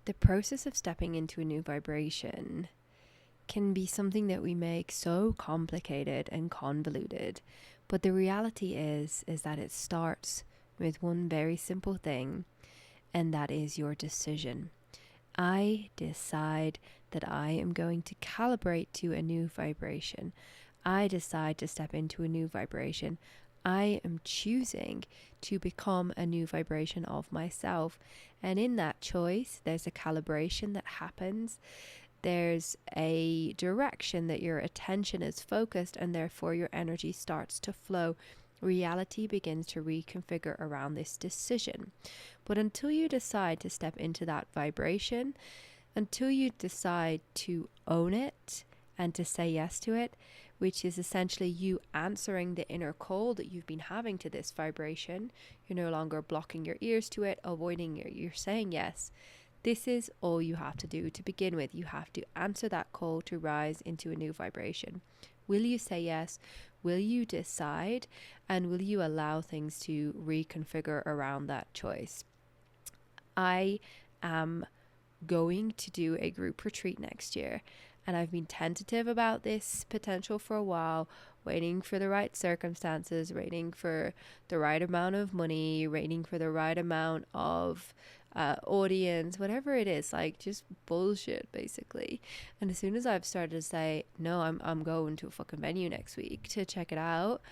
The process of stepping into a new vibration can be something that we make so complicated and convoluted. But the reality is that it starts with one very simple thing, and that is your decision. I decide that I am going to calibrate to a new vibration. I decide to step into a new vibration. I am choosing to become a new vibration of myself. And in that choice, there's a calibration that happens. There's a direction that your attention is focused, and therefore your energy starts to flow. Reality begins to reconfigure around this decision. But until you decide to step into that vibration, until you decide to own it and to say yes to it, which is essentially you answering the inner call that you've been having to this vibration, you're no longer blocking your ears to it, avoiding it, you're saying yes. This is all you have to do to begin with. You have to answer that call to rise into a new vibration. Will you say yes? Will you decide? And will you allow things to reconfigure around that choice? I am going to do a group retreat next year, and I've been tentative about this potential for a while, waiting for the right circumstances, waiting for the right amount of money, waiting for the right amount of audience, whatever it is, like just bullshit basically. And as soon as I've started to say no, I'm going to a fucking venue next week to check it out,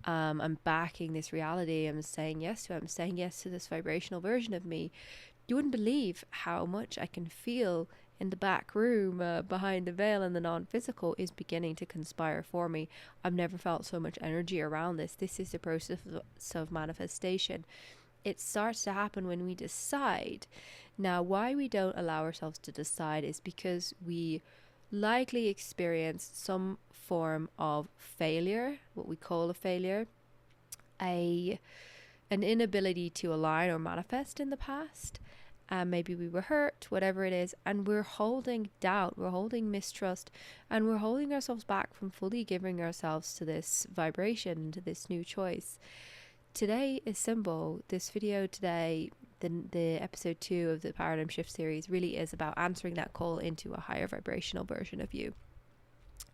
I'm backing this reality. I'm saying yes to it. I'm saying yes to this vibrational version of me. You wouldn't believe how much I can feel in the back room, behind the veil, and the non-physical is beginning to conspire for me. I've never felt so much energy around this. This is the process of manifestation. It starts to happen when we decide. Now, why we don't allow ourselves to decide is because we likely experienced some form of failure, what we call a failure, an inability to align or manifest in the past. Maybe we were hurt, whatever it is, and we're holding doubt, we're holding mistrust, and we're holding ourselves back from fully giving ourselves to this vibration, to this new choice. Today is simple. This video today, the episode 2 of the Paradigm Shift series, really is about answering that call into a higher vibrational version of you.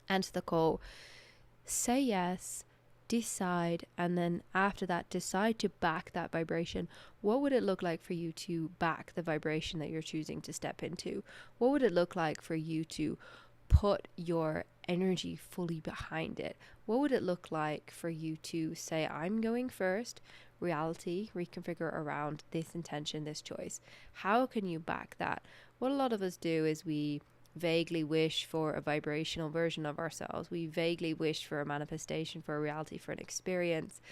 Answer the call, say yes, decide, and then after that decide to back that vibration. What would it look like for you to back the vibration that you're choosing to step into? What would it look like for you to put your energy fully behind it? What would it look like for you to say, I'm going first, reality, reconfigure around this intention, this choice? How can you back that? What a lot of us do is we vaguely wish for a vibrational version of ourselves. We vaguely wish for a manifestation, for a reality, for an experience,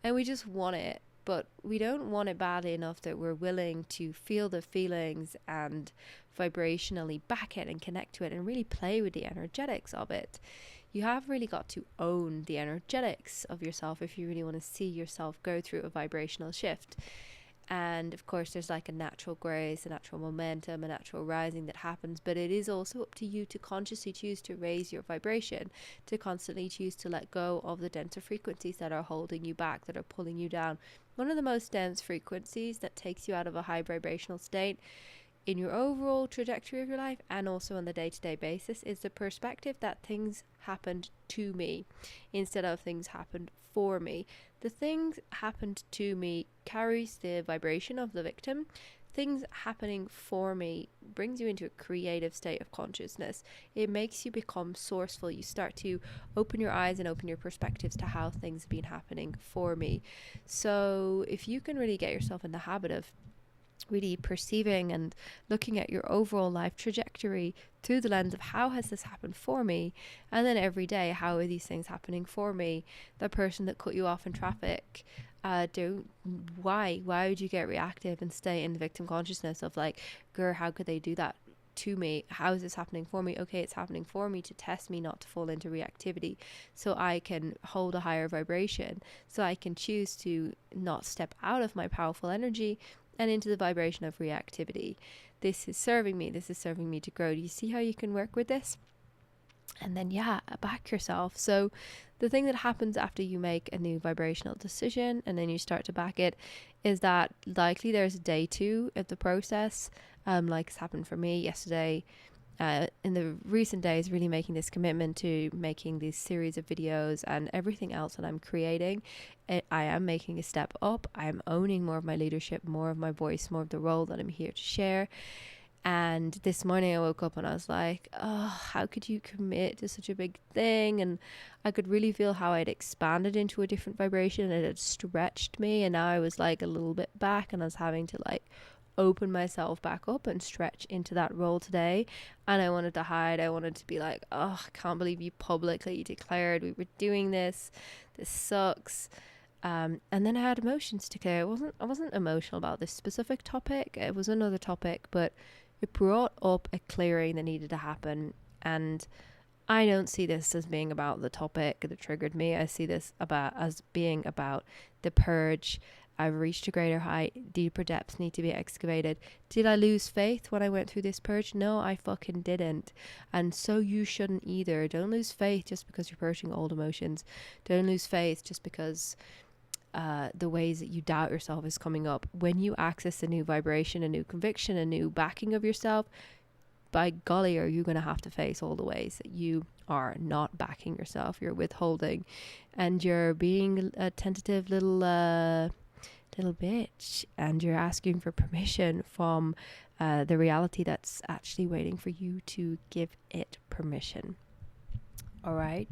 and we just want it, but we don't want it badly enough that we're willing to feel the feelings and vibrationally back it and connect to it and really play with the energetics of it. You have really got to own the energetics of yourself if you really want to see yourself go through a vibrational shift. And of course there's like a natural grace, a natural momentum, a natural rising that happens, but it is also up to you to consciously choose to raise your vibration, to constantly choose to let go of the denser frequencies that are holding you back, that are pulling you down. One of the most dense frequencies that takes you out of a high vibrational state in your overall trajectory of your life and also on the day-to-day basis is the perspective that things happened to me instead of things happened for me. The things happened to me carries the vibration of the victim. Things happening for me brings you into a creative state of consciousness. It makes you become sourceful. You start to open your eyes and open your perspectives to how things have been happening for me. So if you can really get yourself in the habit of really perceiving and looking at your overall life trajectory through the lens of how has this happened for me, and then every day, how are these things happening for me? The person that cut you off in traffic, why would you get reactive and stay in the victim consciousness of like, girl, how could they do that to me? How is this happening for me? Okay, it's happening for me to test me not to fall into reactivity, so I can hold a higher vibration, so I can choose to not step out of my powerful energy and into the vibration of reactivity. This is serving me. This is serving me to grow. Do you see how you can work with this? And then, back yourself. So the thing that happens after you make a new vibrational decision and then you start to back it is that likely there's a day 2 of the process. like it's happened for me yesterday. In the recent days, really making this commitment to making these series of videos and everything else that I'm creating. I am making a step up. I am owning more of my leadership, more of my voice, more of the role that I'm here to share. And this morning I woke up and I was like, oh, how could you commit to such a big thing? And I could really feel how I'd expanded into a different vibration, and it had stretched me. And now I was like a little bit back, and I was having to like open myself back up and stretch into that role today. And I wanted to hide. I wanted to be like, oh, I can't believe you publicly declared we were doing this. This sucks. And then I had emotions to clear. I wasn't emotional about this specific topic. It was another topic, but it brought up a clearing that needed to happen. And I don't see this as being about the topic that triggered me. I see this as being about the purge. I've reached a greater height. Deeper depths need to be excavated. Did I lose faith when I went through this purge? No, I fucking didn't. And so you shouldn't either. Don't lose faith just because you're purging old emotions. Don't lose faith just because the ways that you doubt yourself is coming up. When you access a new vibration, a new conviction, a new backing of yourself, by golly, are you going to have to face all the ways that you are not backing yourself, you're withholding, and you're being a tentative little bitch, and you're asking for permission from the reality that's actually waiting for you to give it permission. All right.